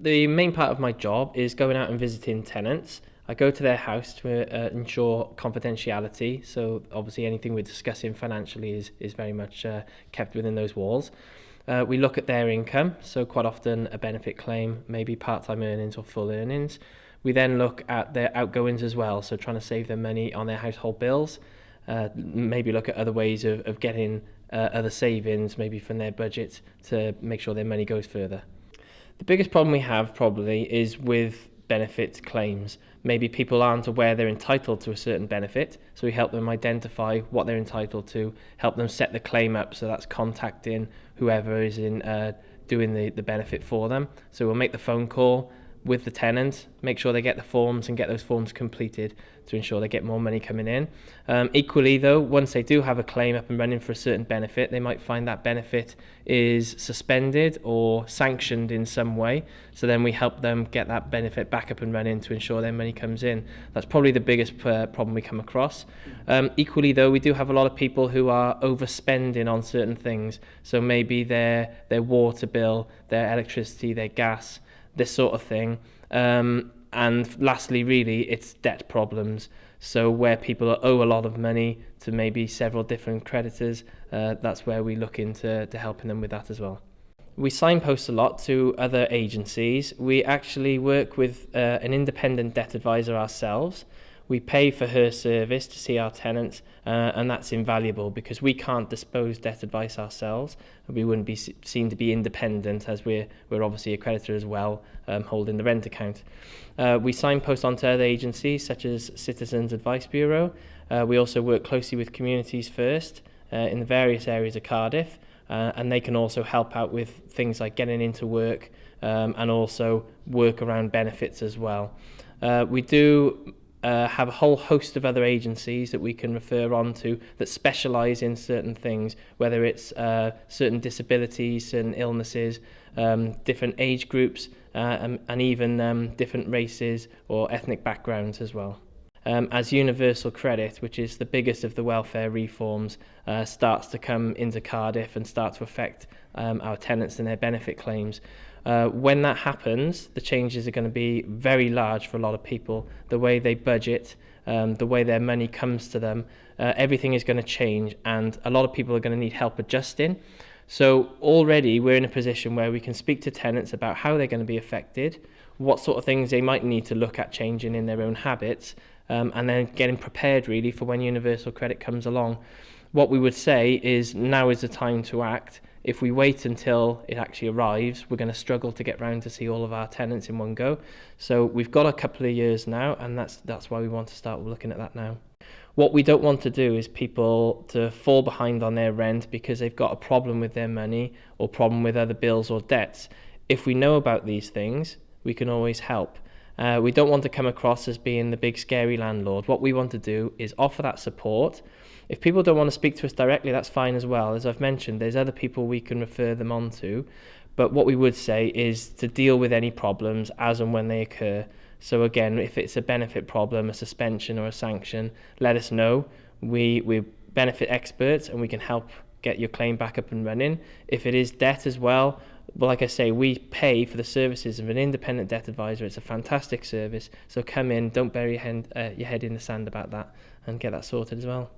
The main part of my job is going out and visiting tenants. I go to their house to ensure confidentiality, so obviously anything we're discussing financially is very much kept within those walls. We look at their income, so quite often a benefit claim, maybe part-time earnings or full earnings. We then look at their outgoings as well, so trying to save them money on their household bills, maybe look at other ways of getting other savings, maybe from their budget, to make sure their money goes further. The biggest problem we have probably is with benefit claims. Maybe people aren't aware they're entitled to a certain benefit, so we help them identify what they're entitled to, help them set the claim up, so that's contacting whoever is in doing the benefit for them. So we'll make the phone call with the tenant, make sure they get the forms and get those forms completed to ensure they get more money coming in. Equally though, once they do have a claim up and running for a certain benefit, they might find that benefit is suspended or sanctioned in some way, so then we help them get that benefit back up and running to ensure their money comes in. That's probably the biggest problem we come across. Equally though, we do have a lot of people who are overspending on certain things, so maybe their water bill, their electricity, their gas, this sort of thing. And lastly, really, it's debt problems. So where people owe a lot of money to maybe several different creditors, that's where we look into helping them with that as well. We signpost a lot to other agencies. We actually work with an independent debt advisor ourselves. We pay for her service to see our tenants, and that's invaluable because we can't dispose debt advice ourselves. We wouldn't be seen to be independent, as we're obviously a creditor as well, holding the rent account. We signpost onto other agencies such as Citizens Advice Bureau. We also work closely with Communities First in the various areas of Cardiff, and they can also help out with things like getting into work, and also work around benefits as well. We do have a whole host of other agencies that we can refer on to that specialise in certain things, whether it's certain disabilities and illnesses, different age groups, and even different races or ethnic backgrounds as well. As universal credit, which is the biggest of the welfare reforms, starts to come into Cardiff and start to affect our tenants and their benefit claims. When that happens, the changes are going to be very large for a lot of people. The way they budget, the way their money comes to them, everything is going to change, and a lot of people are going to need help adjusting. So already we're in a position where we can speak to tenants about how they're going to be affected, what sort of things they might need to look at changing in their own habits, and then getting prepared really for when universal credit comes along. What we would say is now is the time to act. If we wait until it actually arrives, we're going to struggle to get round to see all of our tenants in one go. So we've got a couple of years now, and that's why we want to start looking at that now. What we don't want to do is people to fall behind on their rent because they've got a problem with their money or problem with other bills or debts. If we know about these things, we can always help. We don't want to come across as being the big scary landlord. What we want to do is offer that support. If people don't want to speak to us directly, that's fine as well. As I've mentioned, there's other people we can refer them on to. But what we would say is to deal with any problems as and when they occur. So again, if it's a benefit problem, a suspension or a sanction, let us know. We're benefit experts and we can help get your claim back up and running. If it is debt as well, like I say, we pay for the services of an independent debt advisor. It's a fantastic service. So come in, don't bury your head in the sand about that, and get that sorted as well.